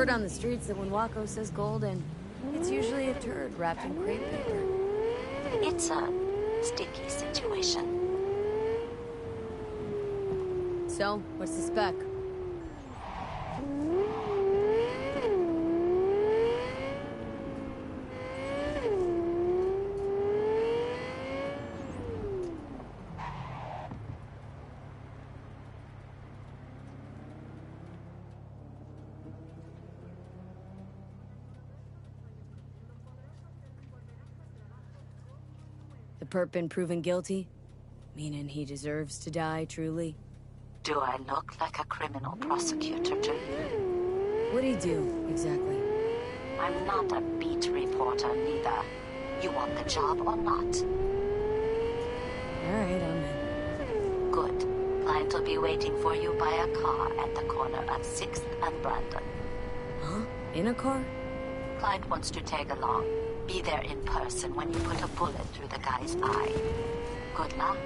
Word on the streets that when Wako says golden, it's usually a turd wrapped in crepe paper. It's a sticky situation. So, what's the spec? The perp been proven guilty? Meaning he deserves to die, truly? Do I look like a criminal prosecutor to you? What'd he do, exactly? I'm not a beat reporter, neither. You want the job or not? Alright, I'm in. Good. Client will be waiting for you by a car at the corner of 6th and Brandon. Huh? In a car? Client wants to tag along. Be there in person when you put a bullet through the guy's eye. Good luck.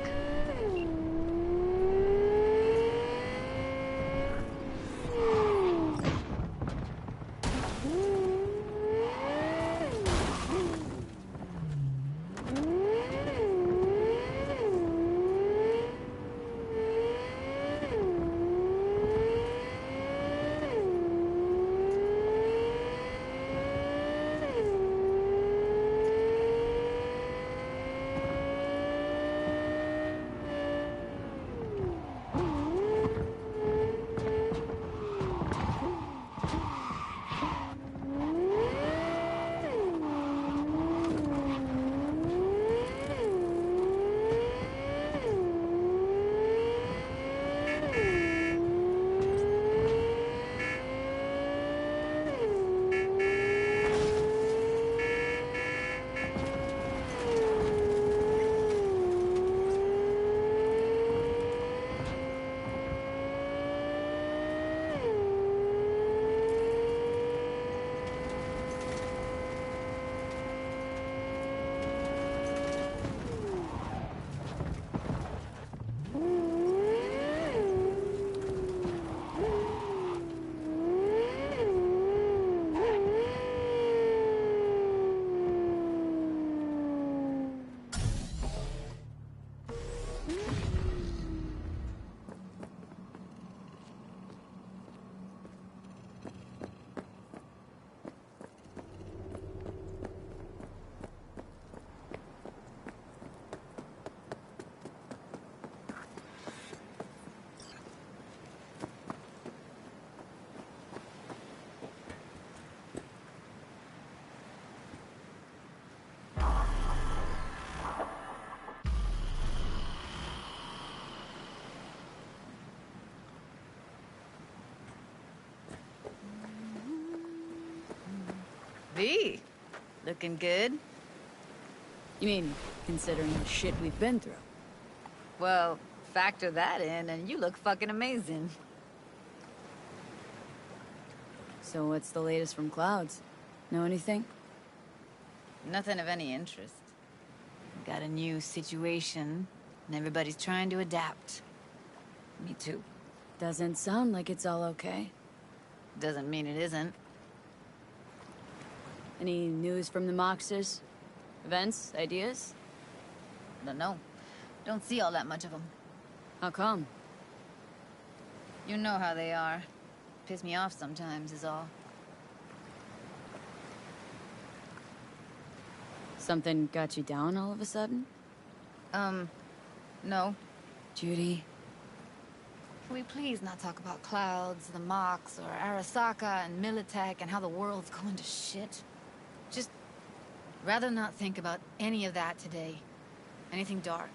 V, looking good? You mean, considering the shit we've been through? Well, factor that in and you look fucking amazing. So what's the latest from Clouds? Know anything? Nothing of any interest. Got a new situation, and everybody's trying to adapt. Me too. Doesn't sound like it's all okay. Doesn't mean it isn't. Any news from the Moxers? Events? Ideas? Don't know. Don't see all that much of them. How come? You know how they are. Piss me off sometimes is all. Something got you down all of a sudden? No. Judy? Can we please not talk about Clouds, the Mox, or Arasaka and Militech and how the world's going to shit? Just rather not think about any of that today. Anything dark.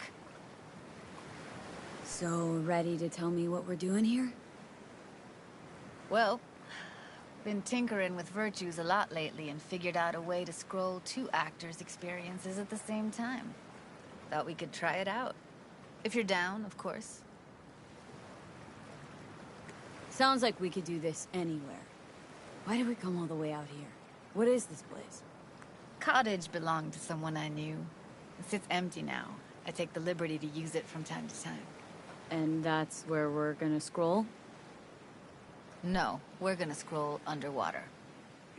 So, ready to tell me what we're doing here? Well, been tinkering with virtues a lot lately and figured out a way to scroll 2 actors' experiences at the same time. Thought we could try it out. If you're down, of course. Sounds like we could do this anywhere. Why did we come all the way out here? What is this place? Cottage belonged to someone I knew. It sits empty now. I take the liberty to use it from time to time. And that's where we're gonna scroll? No, we're gonna scroll underwater.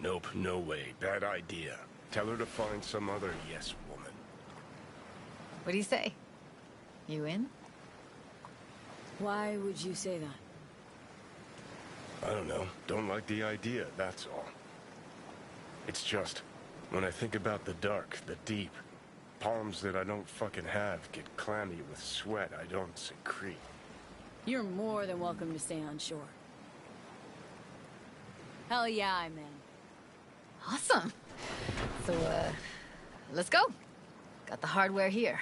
Nope, no way. Bad idea. Tell her to find some other yes woman. What do you say? You in? Why would you say that? I don't know. Don't like the idea, that's all. It's just, when I think about the dark, the deep, palms that I don't fucking have get clammy with sweat I don't secrete. You're more than welcome to stay on shore. Hell yeah, I'm in. Awesome. So, let's go. Got the hardware here.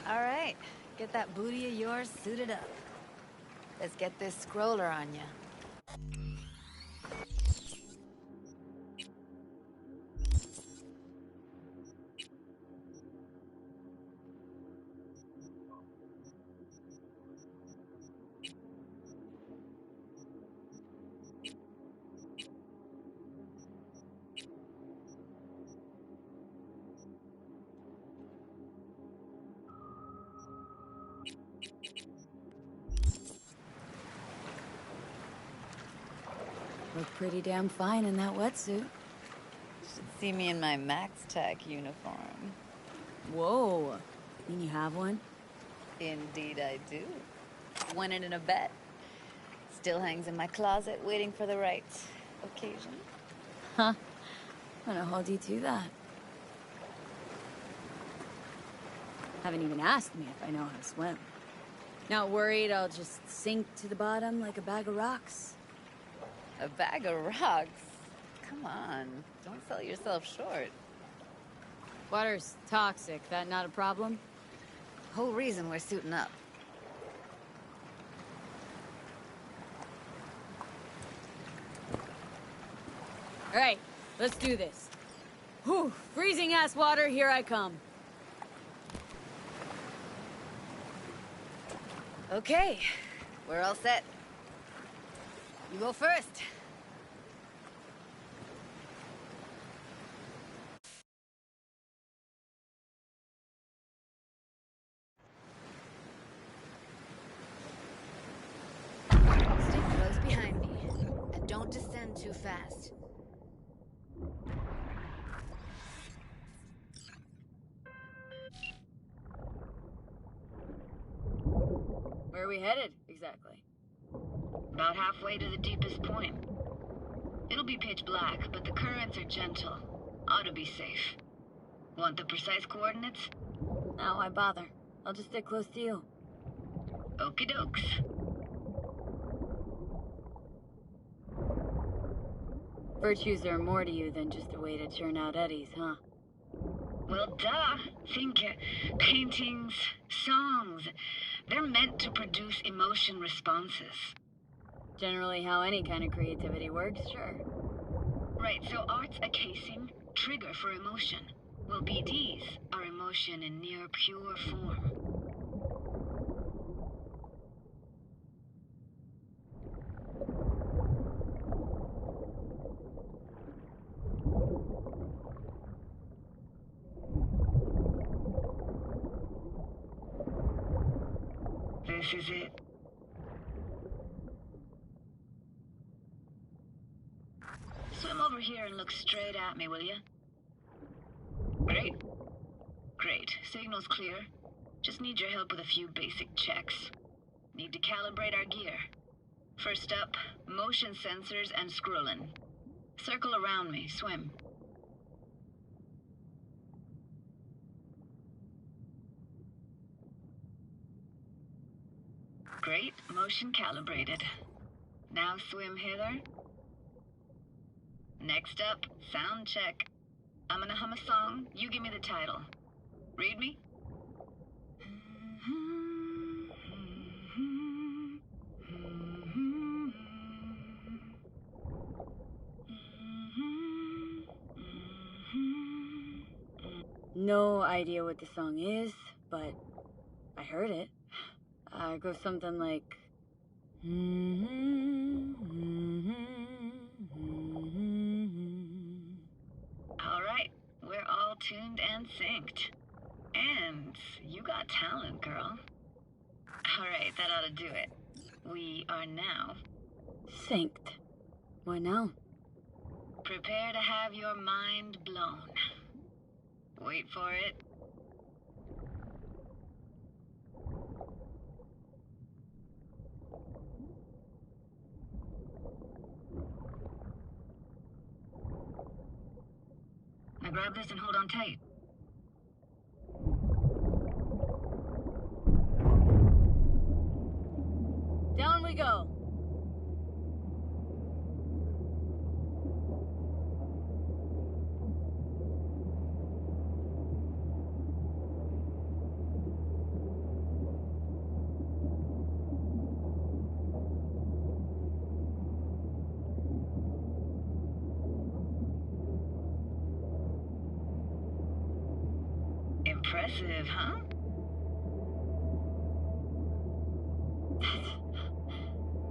All right, get that booty of yours suited up. Let's get this scroller on ya. Look pretty damn fine in that wetsuit. Should see me in my Max Tech uniform. Whoa. Mean you have one? Indeed I do. Won it in a bet. Still hangs in my closet, waiting for the right occasion. Huh. I'm gonna hold you to that. Haven't even asked me if I know how to swim. Not worried I'll just sink to the bottom like a bag of rocks. A bag of rocks? Come on, don't sell yourself short. Water's toxic, that not a problem? Whole reason we're suiting up. All right, let's do this. Whew, freezing ass water, here I come. Okay, we're all set. You go first. Stay close behind me, and don't descend too fast. Where are we headed, exactly? About halfway to the deepest point. It'll be pitch black, but the currents are gentle. Ought to be safe. Want the precise coordinates? No, why bother? I'll just stick close to you. Okie dokes. Virtues are more to you than just a way to churn out eddies, huh? Well, duh. Think paintings, songs. They're meant to produce emotion responses. Generally how any kind of creativity works, sure. Right, so art's a casing, trigger for emotion. Well, BDs are emotion in near pure form. This is it. Swim over here and look straight at me, will you? Great. Great. Signal's clear. Just need your help with a few basic checks. Need to calibrate our gear. First up, motion sensors and scrolling. Circle around me. Swim. Great. Motion calibrated. Now swim hither. Next up, sound check. I'm gonna hum a song. You give me the title. Read me? No idea what the song is, but I heard it. It goes something like... and synced. And you got talent, girl. Alright, that ought to do it. We are now Synced. What now? prepare to have your mind blown. Wait for it. Now grab this and hold on tight. Down we go. Impressive, huh?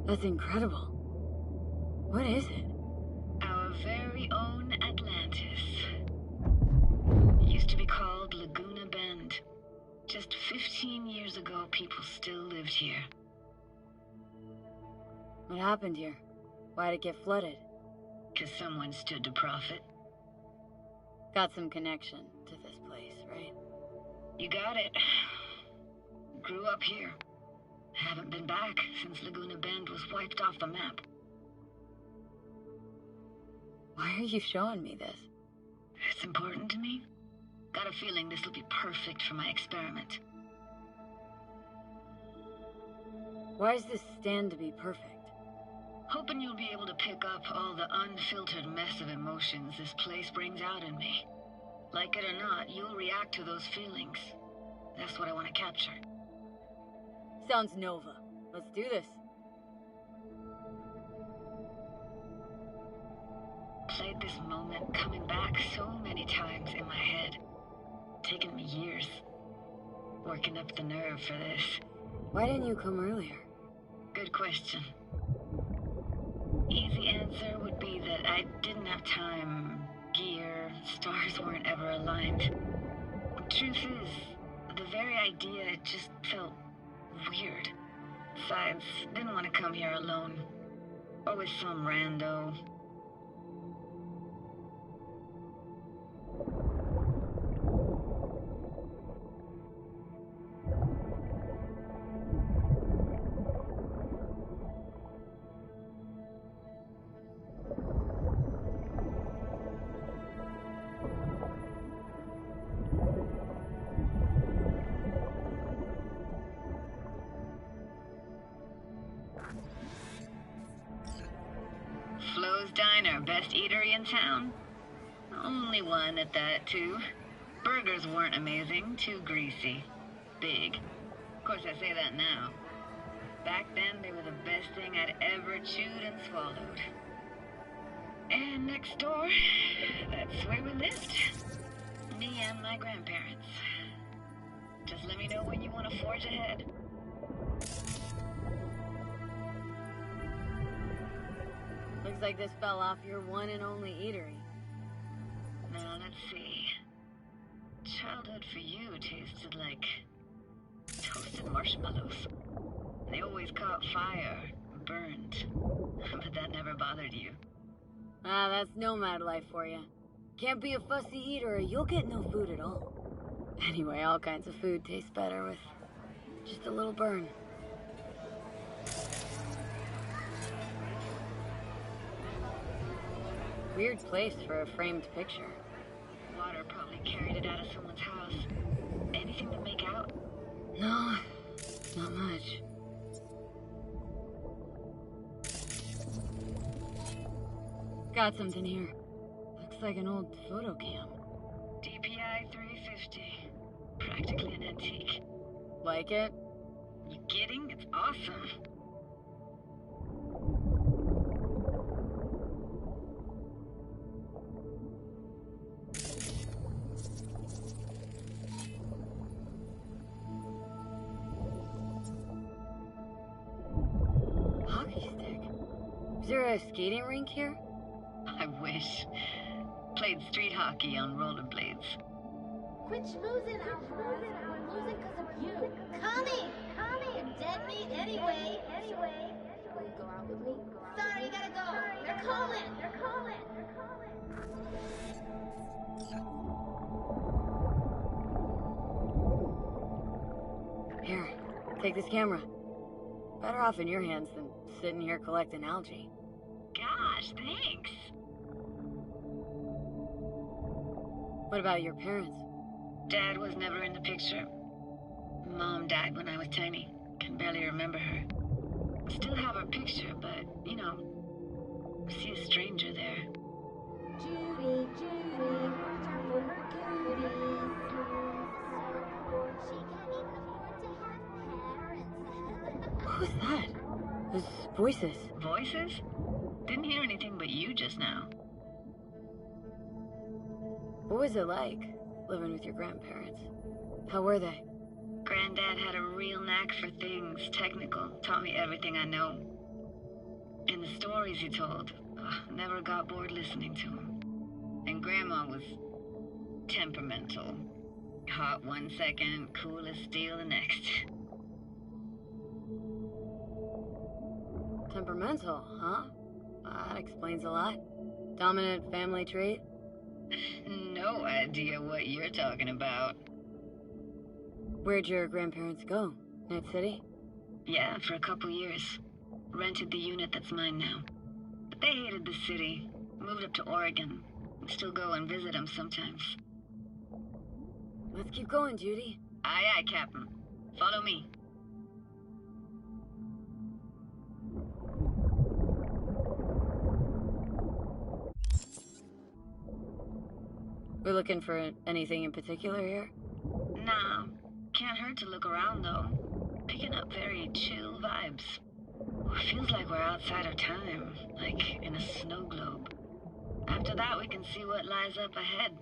That's incredible. What is it? Our very own Atlantis. Used to be called Laguna Bend. Just 15 years ago, people still lived here. What happened here? Why'd it get flooded? 'Cause someone stood to profit. Got some connection to this place, right? You got it. Grew up here. Haven't been back since Laguna Bend was wiped off the map. Why are you showing me this? It's important to me. Got a feeling this will be perfect for my experiment. Why does this stand to be perfect? Hoping you'll be able to pick up all the unfiltered mess of emotions this place brings out in me. Like it or not, you'll react to those feelings. That's what I want to capture. Sounds Nova. Let's do this. Played this moment coming back so many times in my head. Taken me years. Working up the nerve for this. Why didn't you come earlier? Good question. Easy answer would be that I didn't have time, gear, stars weren't ever aligned. Truth is, the very idea just felt weird. Besides, didn't want to come here alone. Or with some rando. Flo's Diner, best eatery in town? Only one at that, too. Burgers weren't amazing, too greasy. Big. Of course, I say that now. Back then, they were the best thing I'd ever chewed and swallowed. And next door, that's where we lived. Me and my grandparents. Just let me know when you want to forge ahead. Looks like this fell off your one and only eatery. Now, let's see. Childhood for you tasted like toasted marshmallows. They always caught fire, burned. But that never bothered you. Ah, that's nomad life for you. Can't be a fussy eater or you'll get no food at all. Anyway, all kinds of food taste better with just a little burn. Weird place for a framed picture. Water probably carried it out of someone's house. Anything to make out? No, not much. Got something here. Looks like an old photo cam. DPI 350. Practically an antique. Like it? You kidding? It's awesome. Hockey stick. Is there a skating rink here? I wish. Played street hockey on rollerblades. Quit schmoozing, Alvarez. I'm losing because of you. Coming! Coming! Dead meat anyway. Will you go out with me? Sorry, you gotta go. They're calling. Here, take this camera. Better off in your hands than sitting here collecting algae. Gosh, thanks. What about your parents? Dad was never in the picture. Mom died when I was tiny. Can barely remember her. Still have her picture, but, you know, see a stranger there. Judy, watch out for her cuties. She can't even afford to have parents. What was that? Those voices. Voices? Didn't hear anything but you just now. What was it like, living with your grandparents? How were they? Granddad had a real knack for things technical. Taught me everything I know. And the stories he told, never got bored listening to him. And Grandma was temperamental. Hot 1 second, cool as steel the next. Temperamental, huh? That explains a lot. Dominant family trait? No idea what you're talking about. Where'd your grandparents go? Night City? Yeah, for a couple years. Rented the unit that's mine now. But they hated the city. Moved up to Oregon. Still go and visit them sometimes. Let's keep going, Judy. Aye, aye, Captain. Follow me. We're looking for anything in particular here? Nah, can't hurt to look around though. Picking up very chill vibes. Feels like we're outside of time, like in a snow globe. After that, we can see what lies up ahead.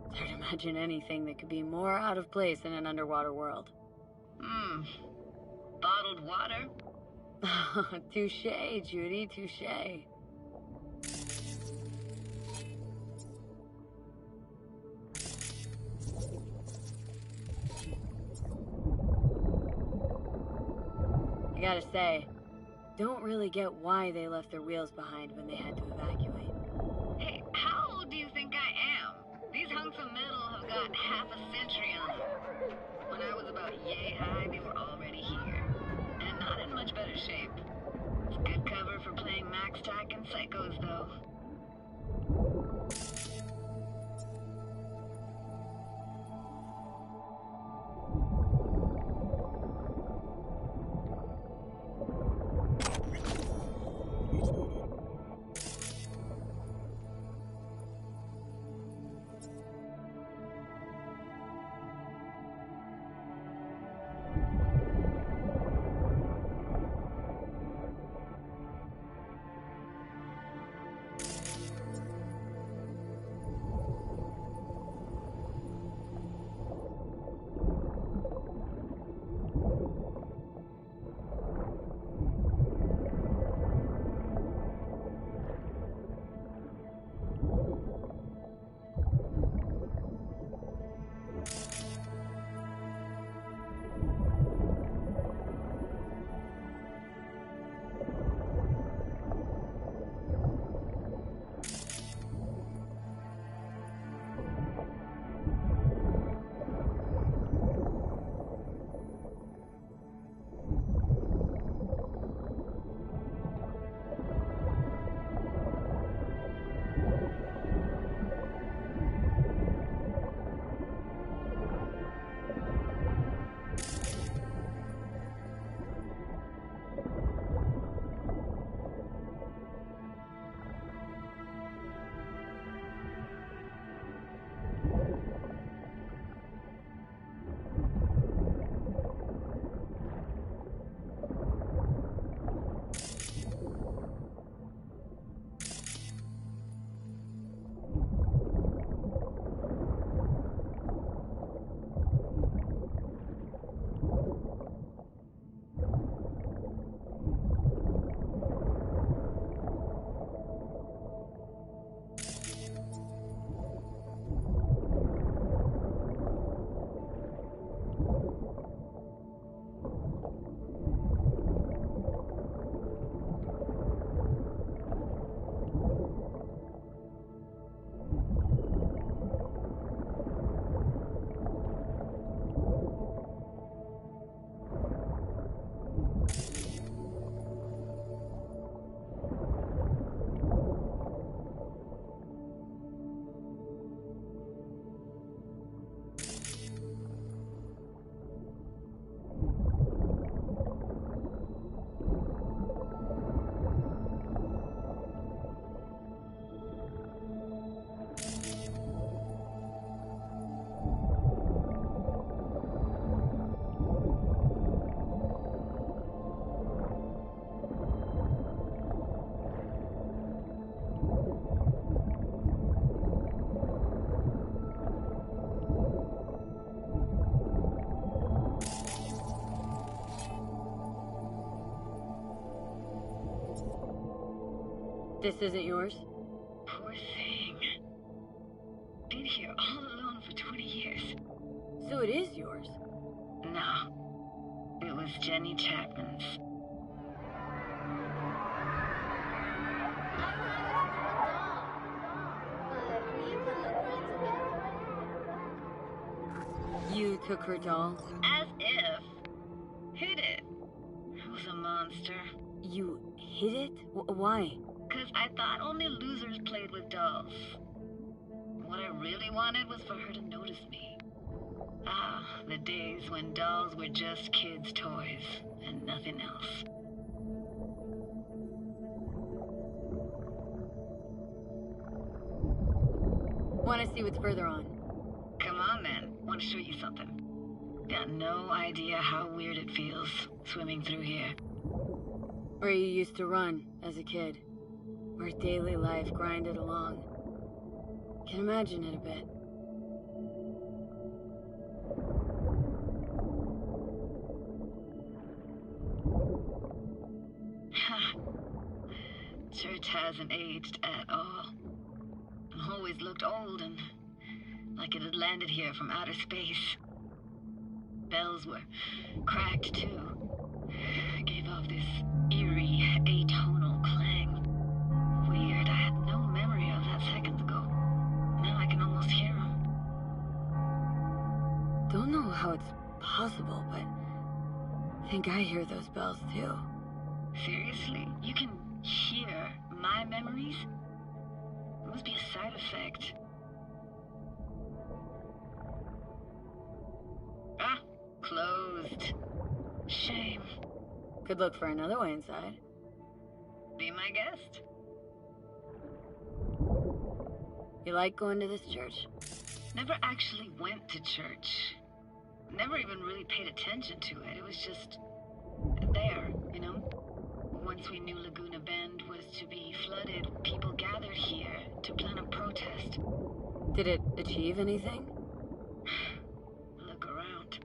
It's hard to imagine anything that could be more out of place in an underwater world. Bottled water? Touche, Judy, touche. I gotta say, don't really get why they left their wheels behind when they had to evacuate. Hey, how old do you think I am? These hunks of metal have got half a century on them. When I was about yay high, they were already here. And not in much better shape. It's good cover for playing Max Tack and Psychos, though. This isn't yours? Poor thing. Been here all alone for 20 years. So it is yours. No. It was Jenny Chapman's. You took her doll? As if. Hid it. I was a monster. You hid it? Why? Because I thought only losers played with dolls. What I really wanted was for her to notice me. Ah, the days when dolls were just kids' toys and nothing else. Want to see what's further on? Come on then, want to show you something. Got no idea how weird it feels swimming through here. Where you used to run as a kid. Where daily life grinded along. Can imagine it a bit. Church hasn't aged at all. Always looked old and like it had landed here from outer space. Bells were cracked too. It gave off this eerie, atonal clang. Weird, I had no memory of that seconds ago. Now I can almost hear them. Don't know how it's possible, but I think I hear those bells too. Seriously? You can hear my memories? It must be a side effect. Ah, closed. Shame. Could look for another way inside. Be my guest. You like going to this church? Never actually went to church. Never even really paid attention to it. It was just there, you know? Once we knew Laguna Bend was to be flooded, people gathered here to plan a protest. Did it achieve anything? Look around.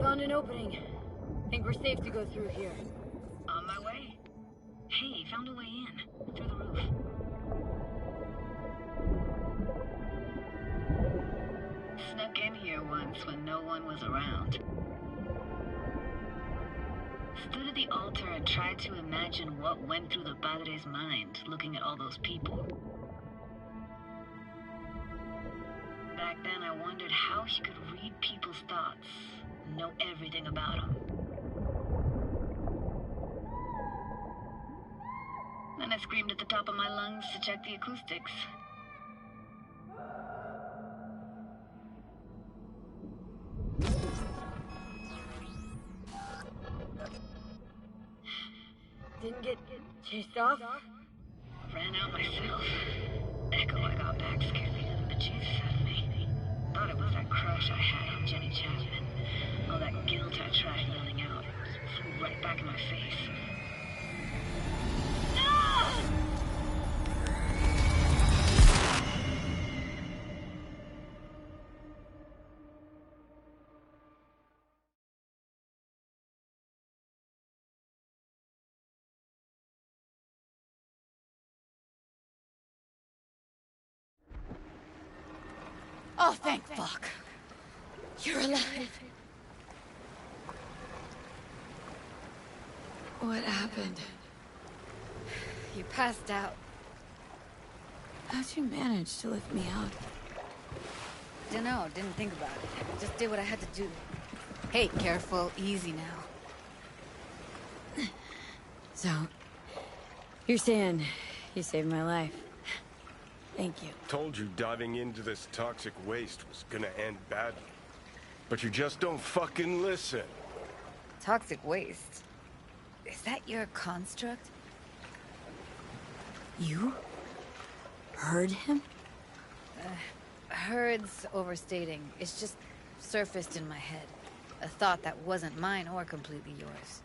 Found an opening. Think we're safe to go through here. On my way. Hey, found a way in. Through the roof. Snuck in here once when no one was around. Stood at the altar and tried to imagine what went through the padre's mind looking at all those people. Back then I wondered how he could read people's thoughts, know everything about them. Then I screamed at the top of my lungs to check the acoustics. Didn't get chased off? Ran out myself. Echo I got back scared the living bejesus out of me. Thought it was that crush I had on Jenny Chapman. All that guilt I tried yelling out flew right back in my face. Oh, thank fuck. You're alive. What happened? You passed out. How'd you manage to lift me out? Dunno, didn't think about it. Just did what I had to do. Hey, careful, easy now. So, you're saying you saved my life. Thank you. Told you diving into this toxic waste was gonna end badly. But you just don't fucking listen. Toxic waste. Is that your construct? You? Heard him? Heard's overstating. It's just surfaced in my head. A thought that wasn't mine or completely yours.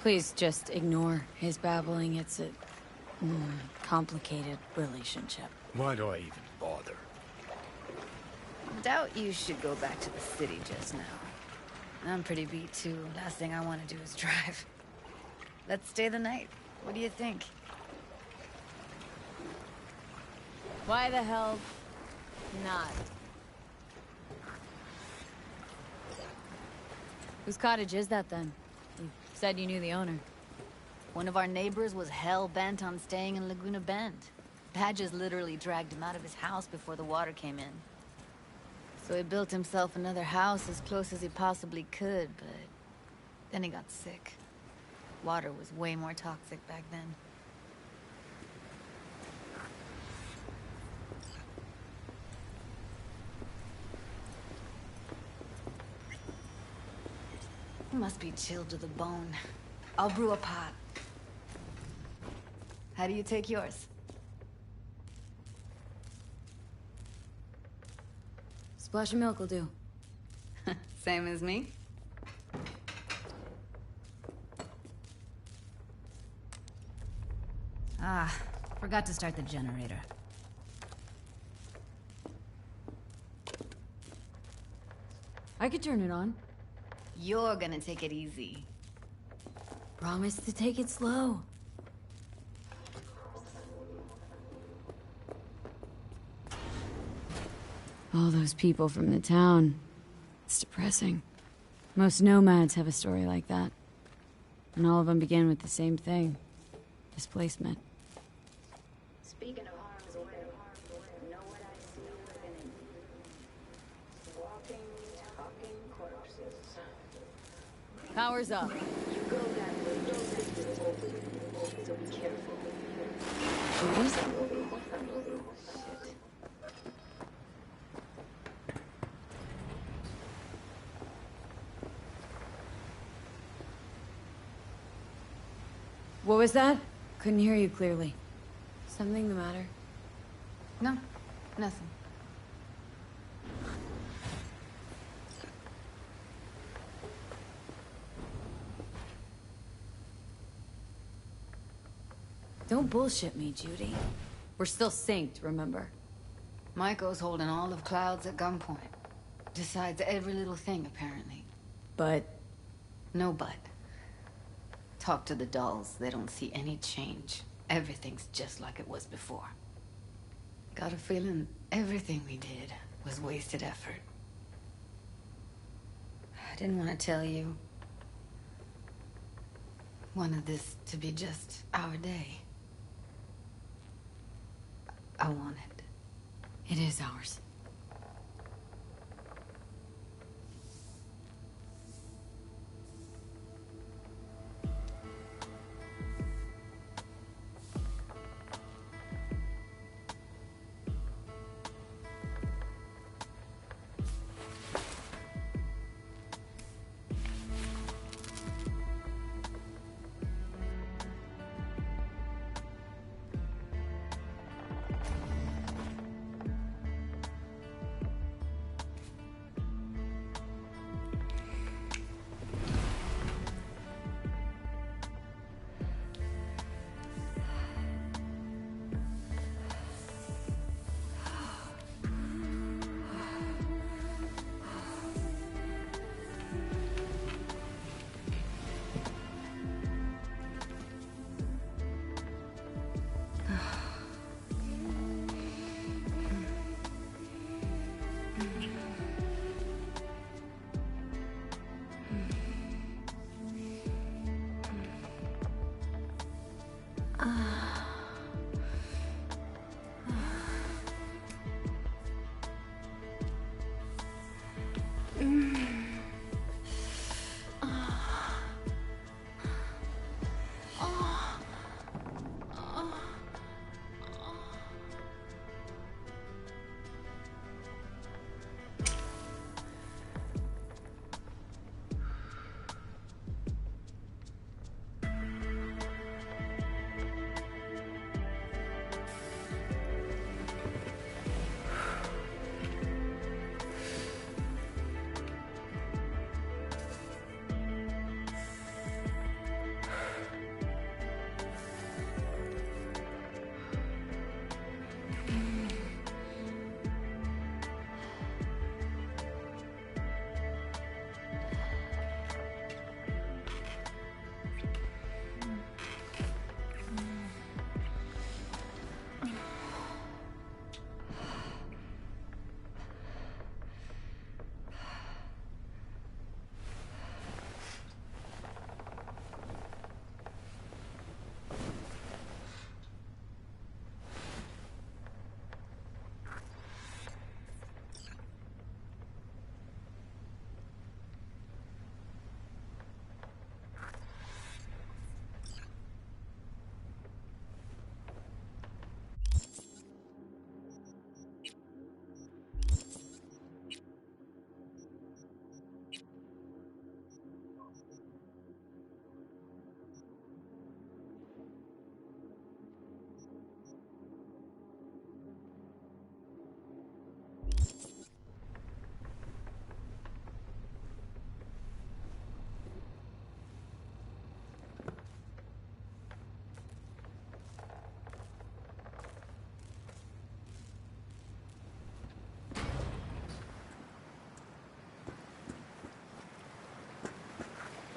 Please just ignore his babbling. It's a complicated relationship. Why do I even bother? Doubt you should go back to the city just now. I'm pretty beat too. Last thing I want to do is drive. Let's stay the night. What do you think? Why the hell not? Whose cottage is that then? You said you knew the owner. One of our neighbors was hell-bent on staying in Laguna Bend. Badges literally dragged him out of his house before the water came in. So he built himself another house as close as he possibly could, but then he got sick. Water was way more toxic back then. He must be chilled to the bone. I'll brew a pot. How do you take yours? Splash of milk will do. Same as me? Ah, forgot to start the generator. I could turn it on. You're gonna take it easy. Promise to take it slow. All those people from the town. It's depressing. Most nomads have a story like that. And all of them begin with the same thing. Displacement. Speaking of harm's way, know what I see living in? Walking, talking corpses. Power's up. You go that way, so be careful. Judy? Shit. What was that? Couldn't hear you clearly. Something the matter? No, nothing. Don't bullshit me, Judy. We're still synced, remember? Michael's holding all of Clouds at gunpoint. Decides every little thing, apparently. But No but. Talk to the dolls. They don't see any change. Everything's just like it was before. Got a feeling everything we did was wasted effort. I didn't want to tell you. Wanted this to be just our day. I want it. it is ours.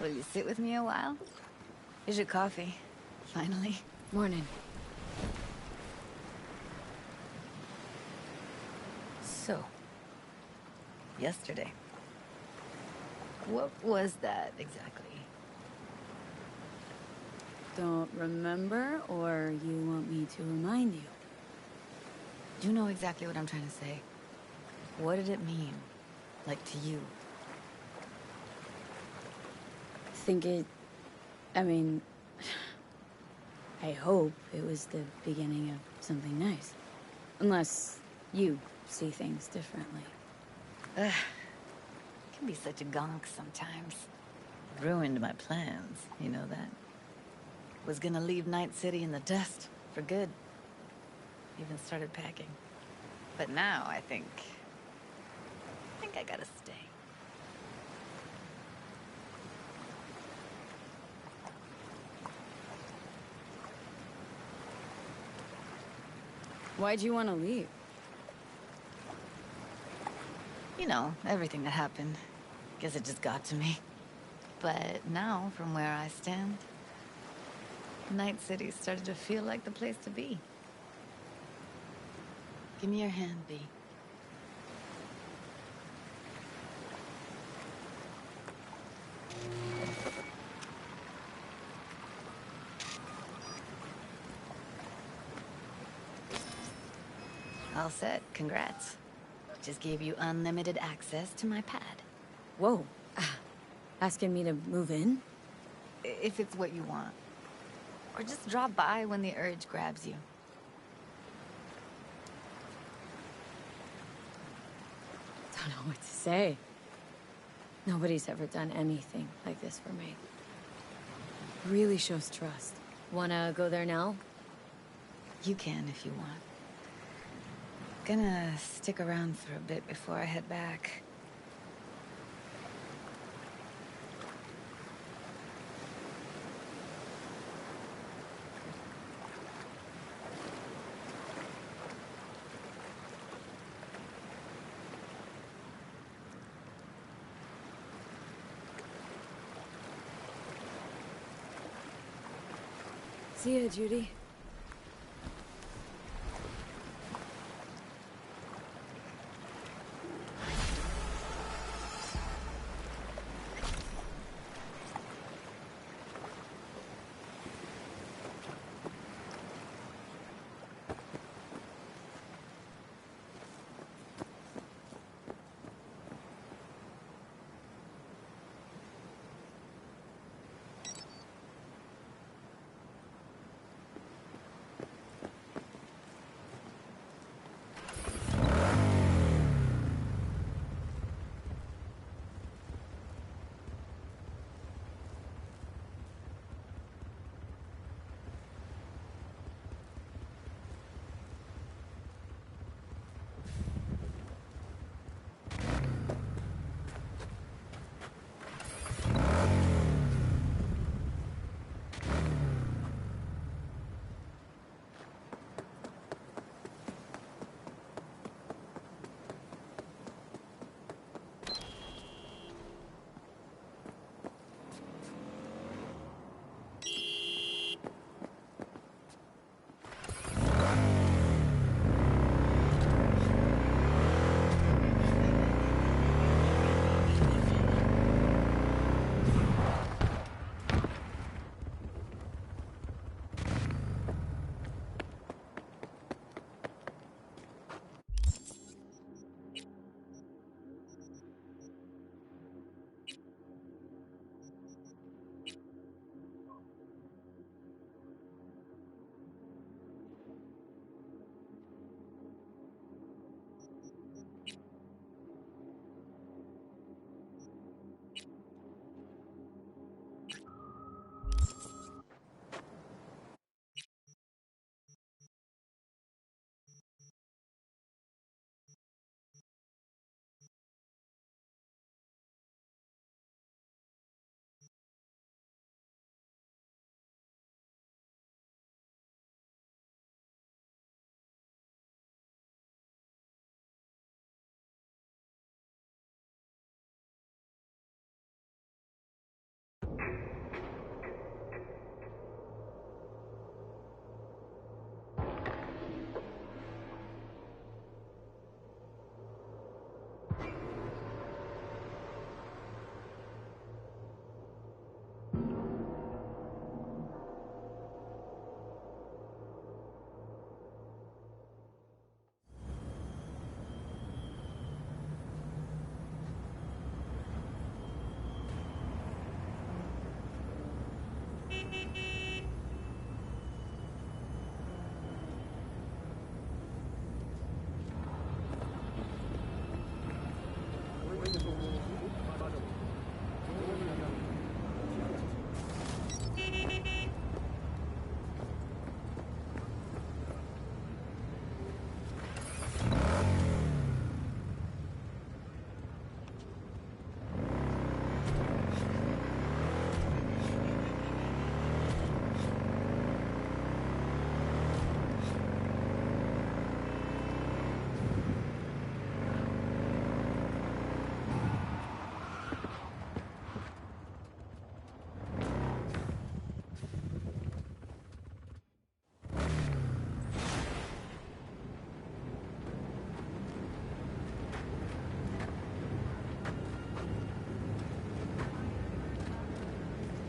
Will you sit with me a while? Here's your coffee. Finally. Morning. So, yesterday. What was that exactly? Don't remember, or you want me to remind you? You know exactly what I'm trying to say. What did it mean? Like, to you? I mean, I hope it was the beginning of something nice. Unless you see things differently. Ugh. Can be such a gonk sometimes. Ruined my plans, you know that? Was gonna leave Night City in the dust, for good. Even started packing. But now I think I gotta stay. Why'd you want to leave? You know, everything that happened. Guess it just got to me. But now, from where I stand, Night City started to feel like the place to be. Give me your hand, B. All set. Congrats. Just gave you unlimited access to my pad. Whoa. Asking me to move in? If it's what you want. Or just drop by when the urge grabs you. Don't know what to say. Nobody's ever done anything like this for me. Really shows trust. Wanna go there now? You can if you want. Gonna stick around for a bit before I head back. See ya, Judy.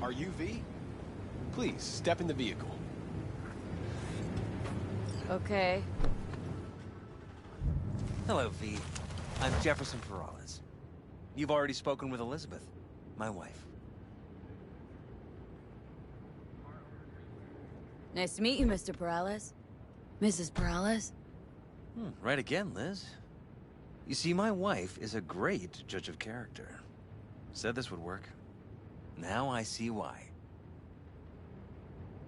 Are you V? Please, step in the vehicle. Okay. Hello, V. I'm Jefferson Perales. You've already spoken with Elizabeth, my wife. Nice to meet you, Mr. Perales. Mrs. Perales? Right again, Liz. You see, my wife is a great judge of character. Said this would work. Now I see why.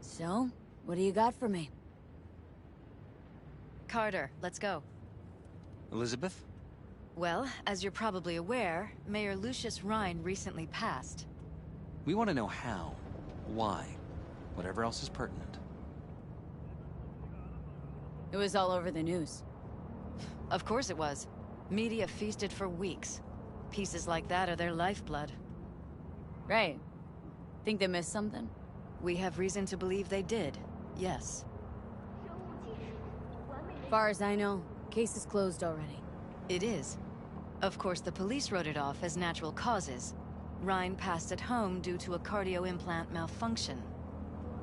So, what do you got for me? Carter, let's go. Elizabeth? Well, as you're probably aware, Mayor Lucius Rhine recently passed. We want to know how, why, whatever else is pertinent. It was all over the news. Of course it was. Media feasted for weeks. Pieces like that are their lifeblood. Right. Think they missed something? We have reason to believe they did, yes. Far as I know, case is closed already. It is. Of course, the police wrote it off as natural causes. Rhine passed at home due to a cardio implant malfunction.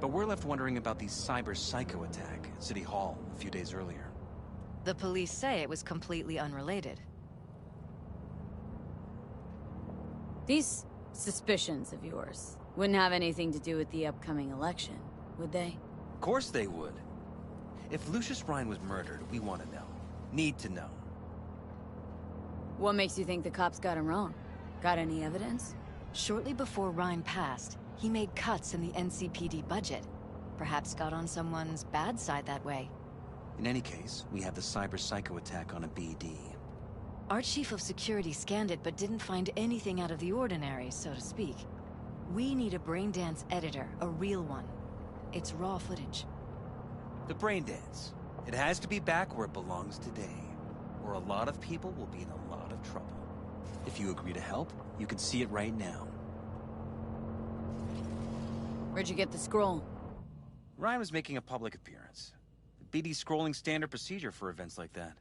But we're left wondering about the cyber psycho attack at City Hall a few days earlier. The police say it was completely unrelated. These suspicions of yours wouldn't have anything to do with the upcoming election, would they? Of course they would. If Lucius Rhine was murdered, we want to know. Need to know. What makes you think the cops got him wrong? Got any evidence? Shortly before Rhine passed, he made cuts in the NCPD budget. Perhaps got on someone's bad side that way. In any case, we have the cyber psycho attack on a BD. Our chief of security scanned it but didn't find anything out of the ordinary, so to speak. We need a braindance editor, a real one. It's raw footage. The brain dance. It has to be back where it belongs today, or a lot of people will be in a lot of trouble. If you agree to help, you can see it right now. Where'd you get the scroll? Ryan was making a public appearance. The BD scrolling standard procedure for events like that.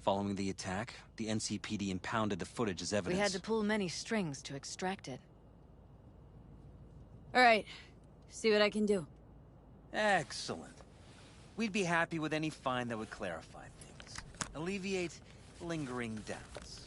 Following the attack, the NCPD impounded the footage as evidence. We had to pull many strings to extract it. All right. See what I can do. Excellent. We'd be happy with any find that would clarify things. Alleviate lingering doubts.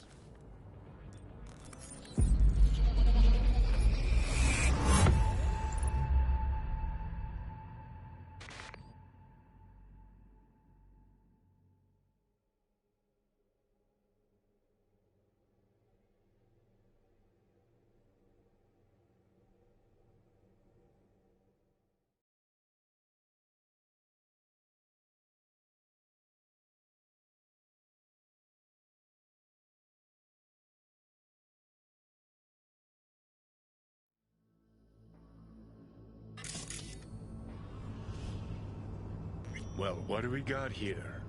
Well, what do we got here?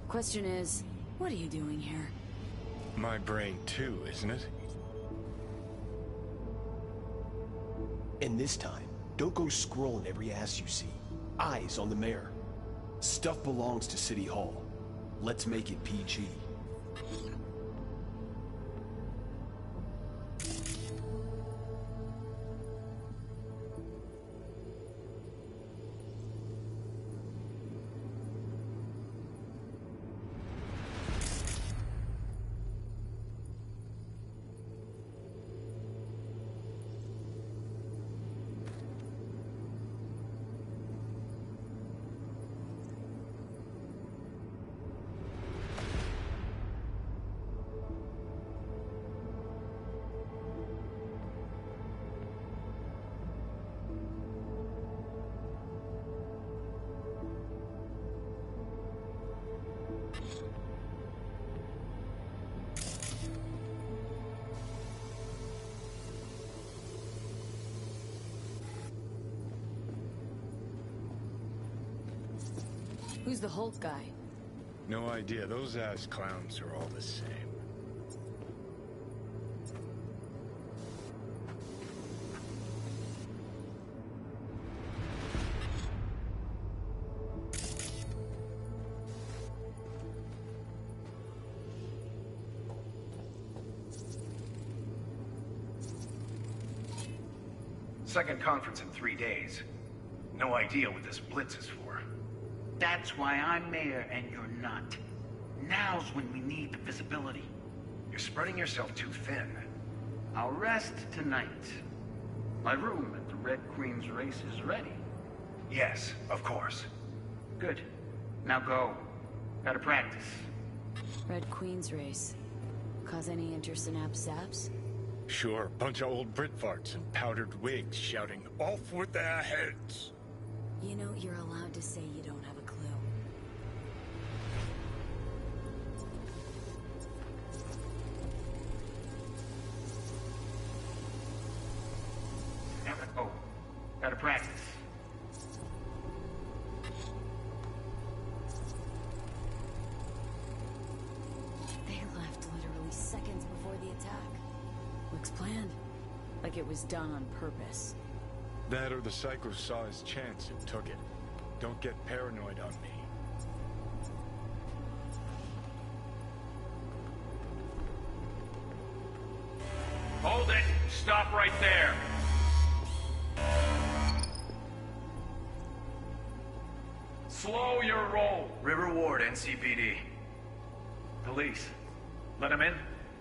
Question is, what are you doing here? My brain too, isn't it? And this time, don't go scrolling every ass you see. Eyes on the mayor. Stuff belongs to City Hall. Let's make it PG. Who's the Hulk guy? No idea. Those ass clowns are all the same. Second conference in 3 days. No idea what this blitz is for. That's why I'm mayor and you're not. Now's when we need the visibility. You're spreading yourself too thin. I'll rest tonight. My room at the Red Queen's race is ready. Yes, of course. Good. Now go. Gotta practice. Red Queen's race. Cause any interest in Saps? Sure, bunch of old Brit farts in powdered wigs shouting, "Off with their heads!" You know, you're allowed to say you don't have a clue. Oh, gotta practice. They left literally seconds before the attack. Looks planned. Like it was done on purpose. That or the Psycho saw his chance and took it. Don't get paranoid on me. Hold it! Stop right there! Slow your roll! River Ward, NCPD. Police. Let him in?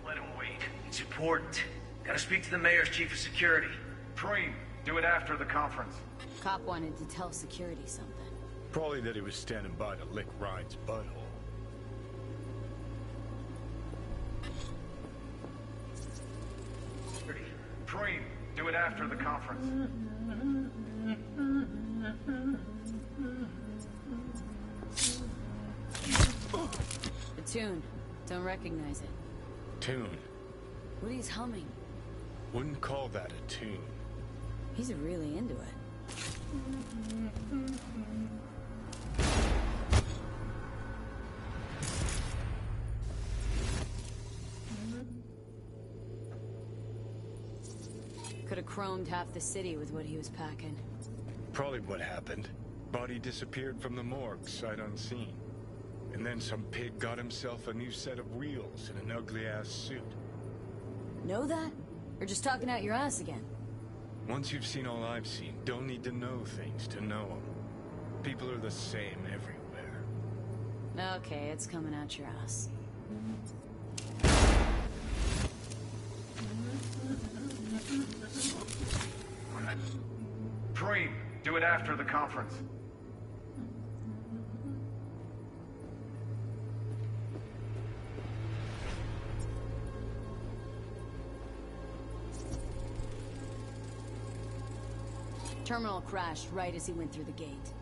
Let him wait. It's important. Gotta speak to the mayor's chief of security. Preem, do it after the conference. Cop wanted to tell security something. Probably that he was standing by to lick Ryan's butthole. Preem, do it after the conference. The tune. Don't recognize it. Tune. What he's humming. Wouldn't call that a tune. He's really into it. Could have chromed half the city with what he was packing. Probably what happened. Body disappeared from the morgue, sight unseen. And then some pig got himself a new set of wheels and an ugly-ass suit. Know that? Or just talking out your ass again? Once you've seen all I've seen, don't need to know things to know them. People are the same everywhere. Okay, it's coming out your ass. Preem, do it after the conference. Terminal crashed right as he went through the gate.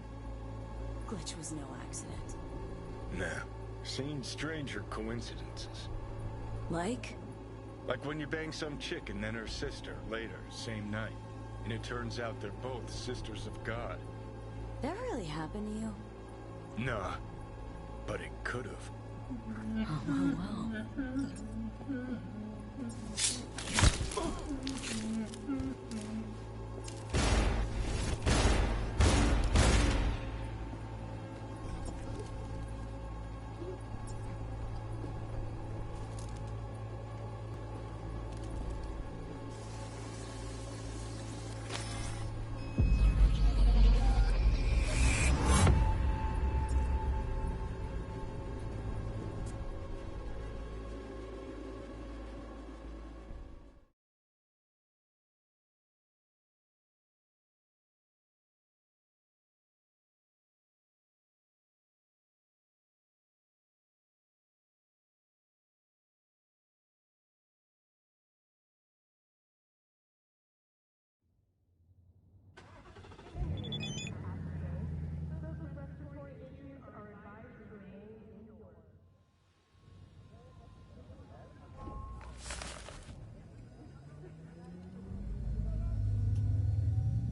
Glitch was no accident. Nah, seen stranger coincidences. Like? Like when you bang some chick and then her sister later, same night. And it turns out they're both sisters of God. That really happened to you? Nah, but it could've. Oh, well.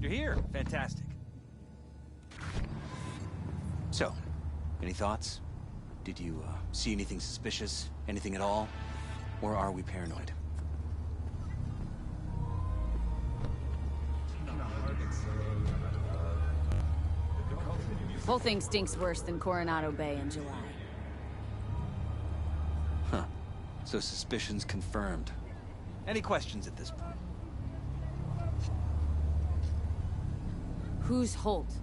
You're here. Fantastic. So, any thoughts? Did you see anything suspicious? Anything at all? Or are we paranoid? Whole thing stinks worse than Coronado Bay in July. Huh. So suspicions confirmed. Any questions at this point? Who's Holt?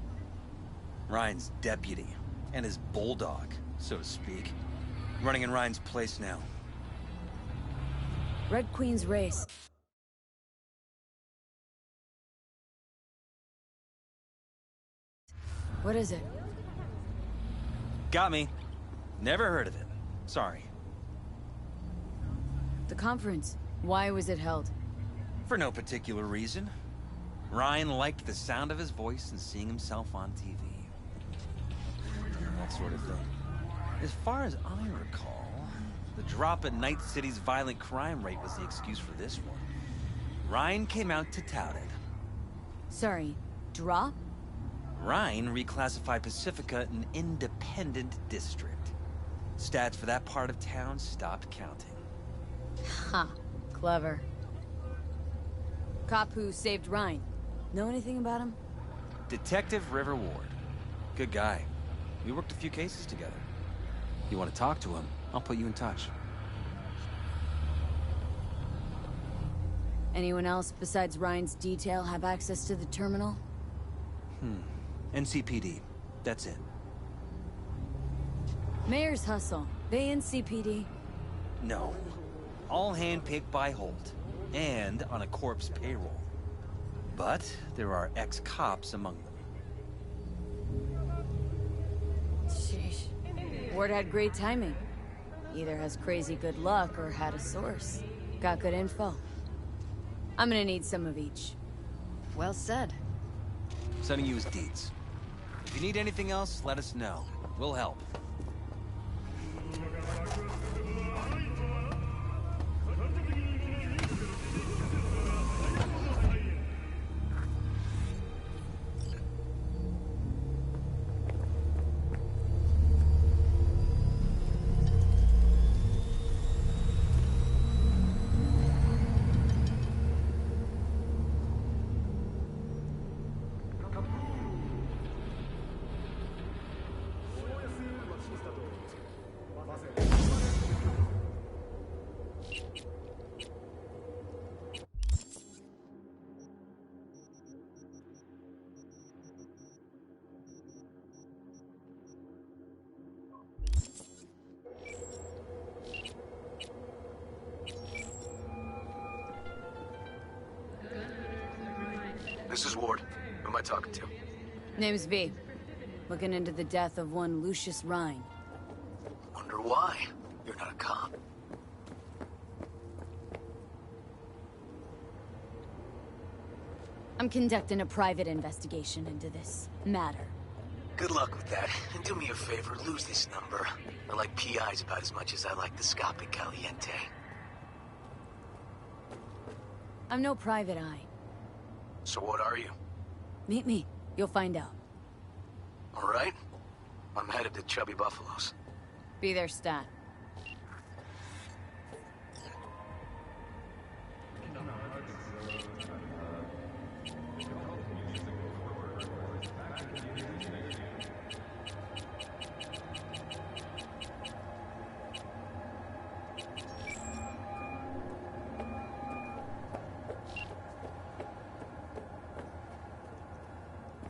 Ryan's deputy. And his bulldog, so to speak. Running in Ryan's place now. Red Queen's race. What is it? Got me. Never heard of it. Sorry. The conference. Why was it held? For no particular reason. Ryan liked the sound of his voice and seeing himself on TV. That sort of thing. As far as I recall, the drop in Night City's violent crime rate was the excuse for this one. Ryan came out to tout it. Sorry, drop? Ryan reclassified Pacifica an independent district. Stats for that part of town stopped counting. Ha, clever. Cop who saved Ryan. Know anything about him? Detective River Ward. Good guy. We worked a few cases together. You want to talk to him, I'll put you in touch. Anyone else besides Ryan's detail have access to the terminal? NCPD. That's it. Mayor's hustle. They NCPD? No. All handpicked by Holt. And on a corpse payroll. But there are ex-cops among them. Sheesh. Ward had great timing. Either has crazy good luck or had a source. Got good info. I'm gonna need some of each. Well said. Sending you his deeds. If you need anything else, let us know. We'll help. This is Ward. Who am I talking to? Name's V. Looking into the death of one Lucius Rhine. Wonder why. You're not a cop. I'm conducting a private investigation into this matter. Good luck with that. And do me a favor, lose this number. I like PIs about as much as I like the Scape Caliente. I'm no private eye. So what are you? Meet me. You'll find out. All right. I'm headed to Chubby Buffaloes. Be there, stat.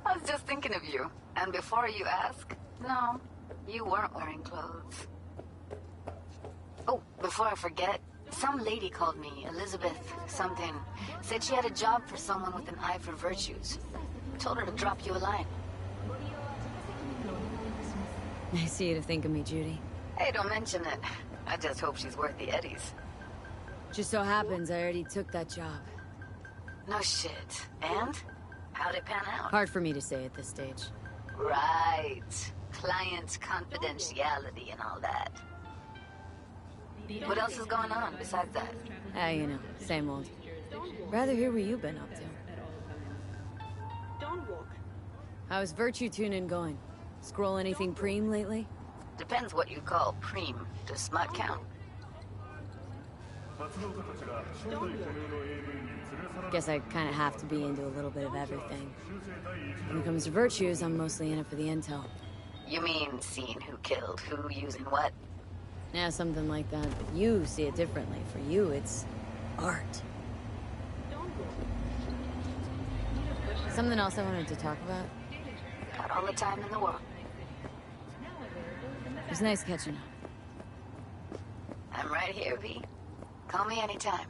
I was just thinking of you. And before you ask, no, you weren't wearing clothes. Oh, before I forget, some lady called me, Elizabeth something. Said she had a job for someone with an eye for virtues. Told her to drop you a line. Nice of you to think of me, Judy. Hey, don't mention it. I just hope she's worth the eddies. Just so happens I already took that job. No shit. And? How'd it pan out? Hard for me to say at this stage. Right. Client confidentiality and all that. What else is going on besides that? Ah, you know, same old. Rather hear what you've been up to. How's virtue tuning going? Scroll anything preem lately? Depends what you call preem. Does smut count? Guess I kinda have to be into a little bit of everything. When it comes to virtues, I'm mostly in it for the intel. You mean seeing who killed who, using what? Yeah, something like that, but you see it differently. For you, it's art. Something else I wanted to talk about? Got all the time in the world. It was nice catching up. I'm right here, V. Call me anytime.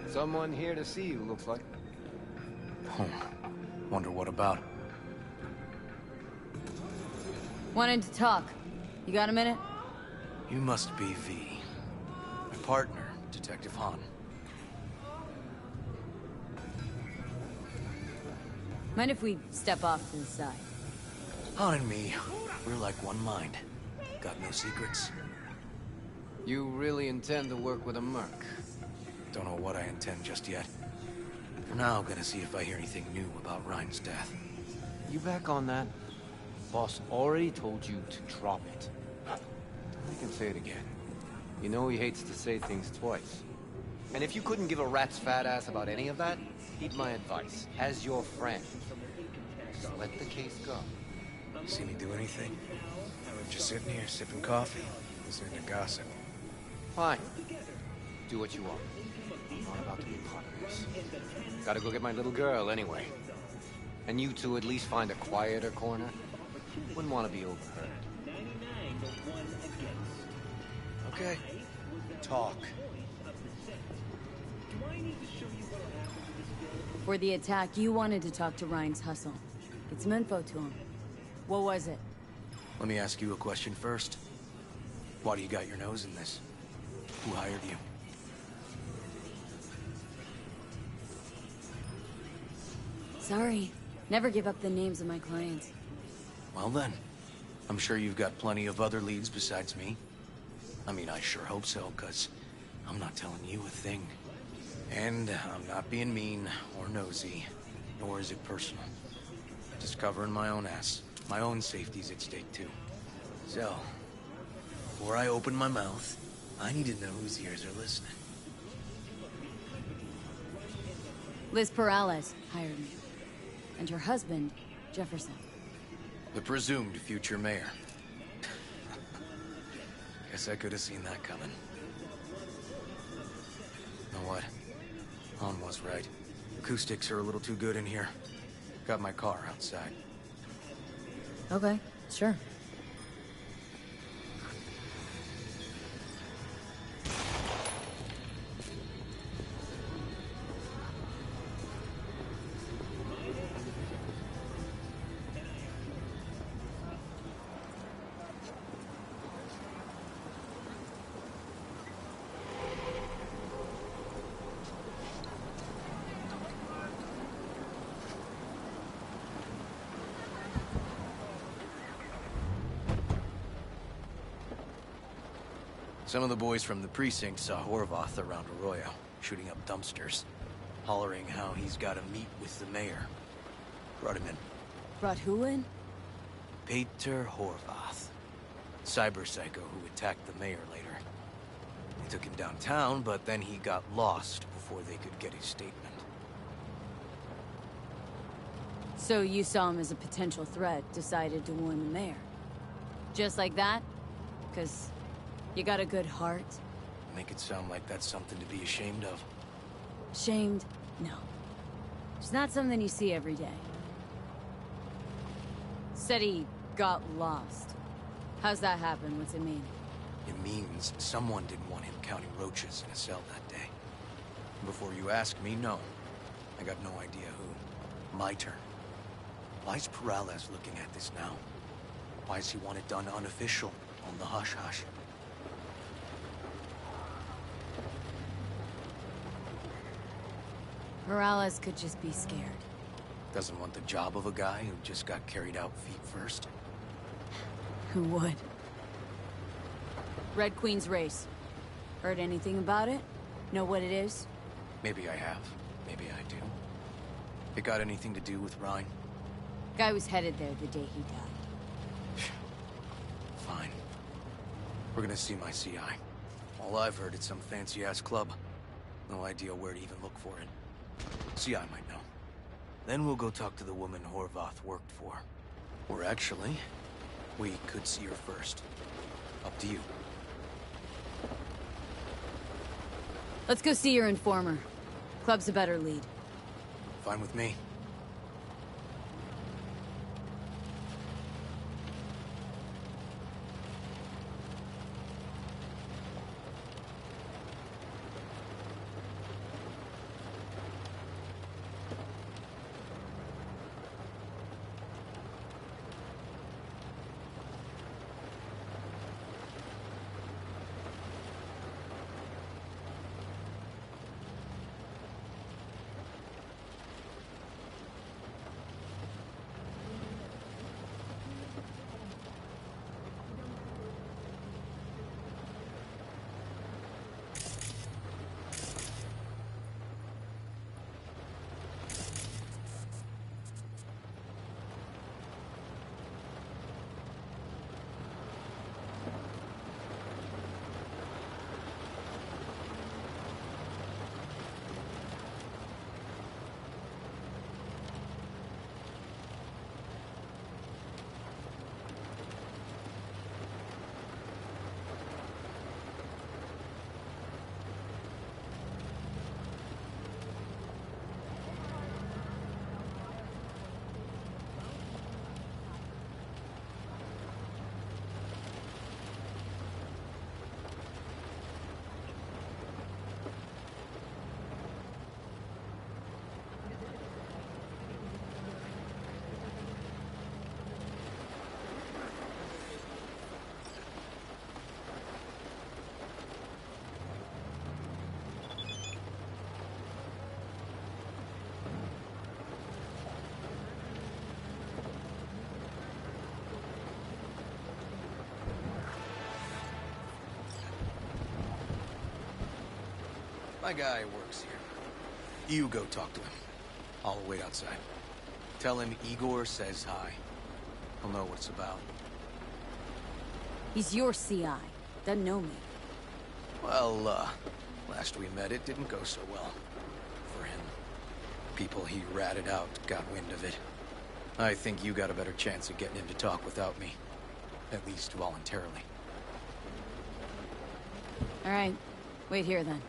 Someone here to see you, looks like. Wonder what about? Wanted to talk. You got a minute? You must be V. My partner, Detective Han. Mind if we step off to the side? Han and me, we're like one mind. Got no secrets. You really intend to work with a merc? Don't know what I intend just yet. For now, I'm gonna see if I hear anything new about Ryan's death. You back on that? Boss already told you to drop it. I can say it again. You know he hates to say things twice. And if you couldn't give a rat's fat ass about any of that, heed my advice, as your friend. Just let the case go. See me do anything? Just sitting here, sipping coffee, listening to gossip. Fine. Do what you want. I'm not about to be partners. Gotta go get my little girl anyway. And you two at least find a quieter corner. Wouldn't want to be overheard. Okay. Talk. For the attack, you wanted to talk to Ryan's hustle. Get some info to him. What was it? Let me ask you a question first. Why do you got your nose in this? Who hired you? Sorry. Never give up the names of my clients. Well then, I'm sure you've got plenty of other leads besides me. I mean, I sure hope so, because I'm not telling you a thing. And I'm not being mean or nosy, nor is it personal. Just covering my own ass. My own safety's at stake, too. So, before I open my mouth, I need to know whose ears are listening. Liz Perales hired me. And her husband, Jefferson. The presumed future mayor. Guess I could have seen that coming. Know what? Han was right. Acoustics are a little too good in here. Got my car outside. Okay, sure. Some of the boys from the precinct saw Horvath around Arroyo, shooting up dumpsters, hollering how he's got to meet with the mayor. Brought him in. Brought who in? Peter Horvath. Cyber psycho who attacked the mayor later. They took him downtown, but then he got lost before they could get his statement. So you saw him as a potential threat, decided to warn the mayor. Just like that? 'Cause you got a good heart? Make it sound like that's something to be ashamed of. Shamed? No. It's not something you see every day. Said he got lost. How's that happen? What's it mean? It means someone didn't want him counting roaches in a cell that day. Before you ask me, no. I got no idea who. My turn. Why's Peralez looking at this now? Why does he want it done unofficial, on the hush-hush? Morales could just be scared. Doesn't want the job of a guy who just got carried out feet first? Who would? Red Queen's race. Heard anything about it? Know what it is? Maybe I have. Maybe I do. It got anything to do with Rhine? Guy was headed there the day he died. Fine. We're gonna see my CI. All I've heard is some fancy-ass club. No idea where to even look for it. CI might know. Then we'll go talk to the woman Horvath worked for. Or actually, we could see her first. Up to you. Let's go see your informer. Club's a better lead. Fine with me. My guy works here. You go talk to him. I'll wait outside. Tell him Igor says hi. He'll know what it's about. He's your CI. Doesn't know me. Well, last we met, it didn't go so well. For him. People he ratted out got wind of it. I think you got a better chance of getting him to talk without me. At least voluntarily. All right. Wait here, then.